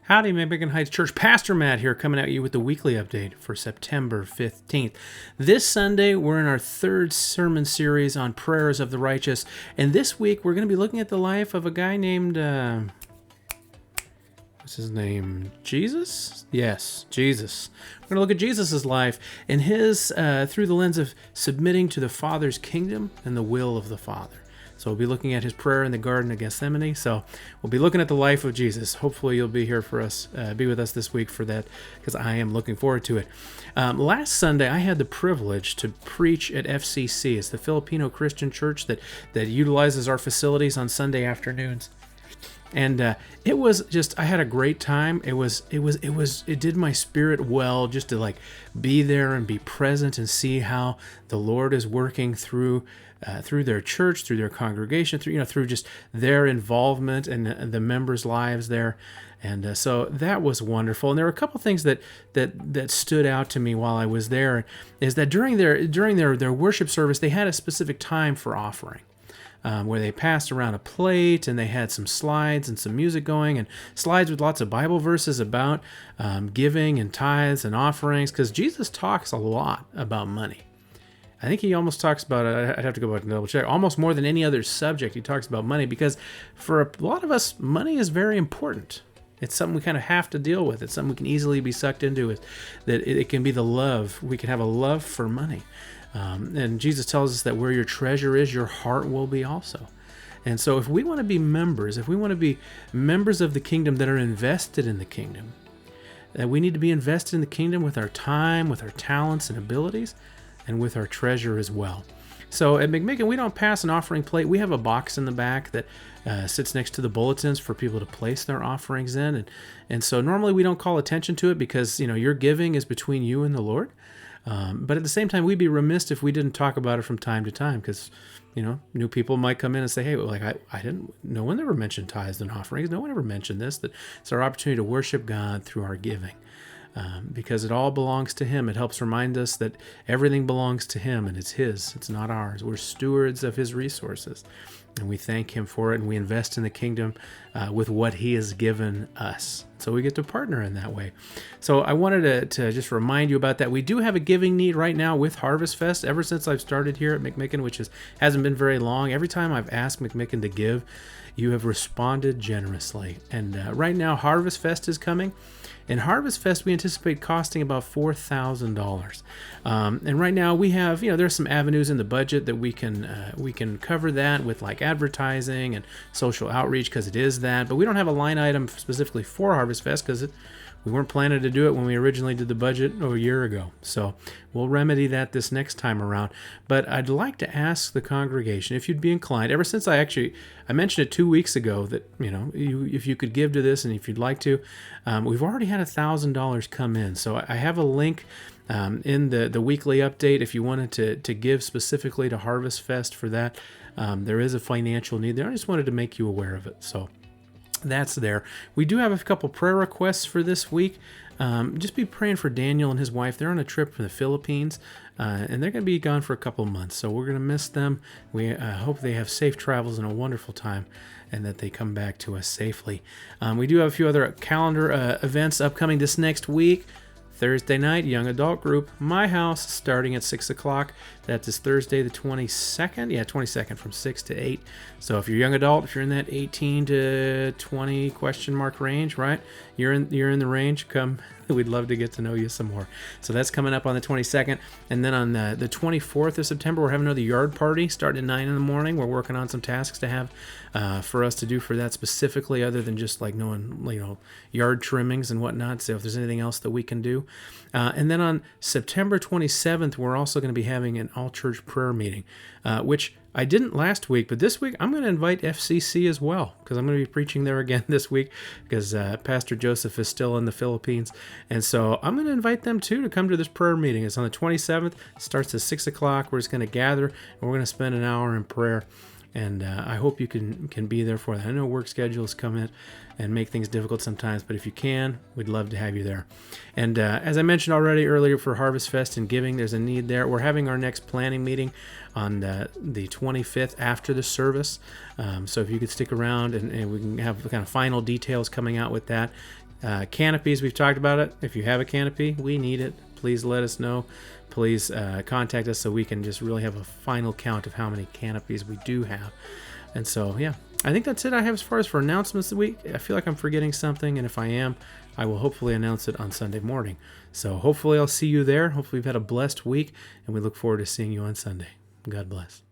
Howdy, McMicken Heights Church. Pastor Matt here, coming at you with the weekly update for September 15th. This Sunday, we're in our third sermon series on prayers of the righteous, and this week we're going to be looking at the life of a guy named, what's his name? Jesus? Yes, Jesus. We're going to look at Jesus' life and his, through the lens of submitting to the Father's kingdom and the will of the Father. So we'll be looking at his prayer in the Garden of Gethsemane. So we'll be looking at the life of Jesus. Hopefully you'll be here for us, be with us this week for that, because I am looking forward to it. Last Sunday, I had the privilege to preach at FCC. It's the Filipino Christian church that utilizes our facilities on Sunday afternoons. And it was just, I had a great time. It did my spirit well just to like be there and be present and see how the Lord is working through their church, through their congregation, through just their involvement and the members' lives there. And so that was wonderful. And there were a couple things that stood out to me while I was there, is that during their worship service, they had a specific time for offering. Where they passed around a plate and they had some slides and some music going, and slides with lots of Bible verses about giving and tithes and offerings, because Jesus talks a lot about money. I think he almost talks about it, I'd have to go back and double check, almost more than any other subject he talks about money, because for a lot of us, money is very important. It's something we kind of have to deal with. It's something we can easily be sucked into. It can be the love. We can have a love for money. And Jesus tells us that where your treasure is, your heart will be also. And so if we want to be members, of the kingdom that are invested in the kingdom, that we need to be invested in the kingdom with our time, with our talents and abilities, and with our treasure as well. So at McMicken, we don't pass an offering plate. We have a box in the back that sits next to the bulletins for people to place their offerings in. And so normally we don't call attention to it because, your giving is between you and the Lord. But at the same time, we'd be remiss if we didn't talk about it from time to time, because, new people might come in and say, hey, no one ever mentioned tithes and offerings. No one ever mentioned this, that it's our opportunity to worship God through our giving. Because it all belongs to Him. It helps remind us that everything belongs to Him and it's His. It's not ours. We're stewards of His resources. And we thank Him for it, and we invest in the kingdom with what He has given us. So we get to partner in that way. So I wanted to just remind you about that. We do have a giving need right now with Harvest Fest. Ever since I've started here at McMicken, which hasn't been very long, every time I've asked McMicken to give, you have responded generously. And right now, Harvest Fest is coming. In Harvest Fest, we anticipate costing about $4,000. And right now we have, there's some avenues in the budget that we can cover that with, like advertising and social outreach, because it is that. But we don't have a line item specifically for Harvest Fest because we weren't planning to do it when we originally did the budget a year ago. So we'll remedy that this next time around. But I'd like to ask the congregation if you'd be inclined, ever since I mentioned it 2 weeks ago, that, if you could give to this and if you'd like to, we've already had $1,000 come in. So I have a link in the weekly update if you wanted to give specifically to Harvest Fest for that. There is a financial need there. I just wanted to make you aware of it. So that's there. We do have a couple prayer requests for this week. Just be praying for Daniel and his wife. They're on a trip from the Philippines, and they're going to be gone for a couple of months. So we're going to miss them. We hope they have safe travels and a wonderful time, and that they come back to us safely. We do have a few other calendar events upcoming this next week. Thursday night, young adult group, my house, starting at 6 o'clock. That is Thursday the 22nd. Yeah, 22nd from 6 to 8. So if you're young adult, if you're in that 18 to 20 question mark range, right? You're in the range, come. We'd love to get to know you some more. So that's coming up on the 22nd. And then on the 24th of September, we're having another yard party starting at 9 in the morning. We're working on some tasks to have for us to do for that specifically, other than just like knowing, yard trimmings and whatnot. So if there's anything else that we can do. And then on September 27th, we're also going to be having an all-church prayer meeting, which I didn't last week, but this week I'm going to invite FCC as well, because I'm going to be preaching there again this week, because Pastor Joseph is still in the Philippines. And so I'm going to invite them too to come to this prayer meeting. It's on the 27th, starts at 6 o'clock. We're just going to gather, and we're going to spend an hour in prayer. And I hope you can be there for that. I know work schedules come in and make things difficult sometimes, but if you can, we'd love to have you there. And as I mentioned earlier for Harvest Fest and giving, there's a need there. We're having our next planning meeting on the 25th after the service. So if you could stick around and we can have kind of final details coming out with that. Canopies, we've talked about it. If you have a canopy, we need it. Please let us know. Please contact us so we can just really have a final count of how many canopies we do have. And so, yeah, I think that's it I have as far as for announcements this week. I feel like I'm forgetting something, and if I am, I will hopefully announce it on Sunday morning. So hopefully I'll see you there. Hopefully you've had a blessed week, and we look forward to seeing you on Sunday. God bless.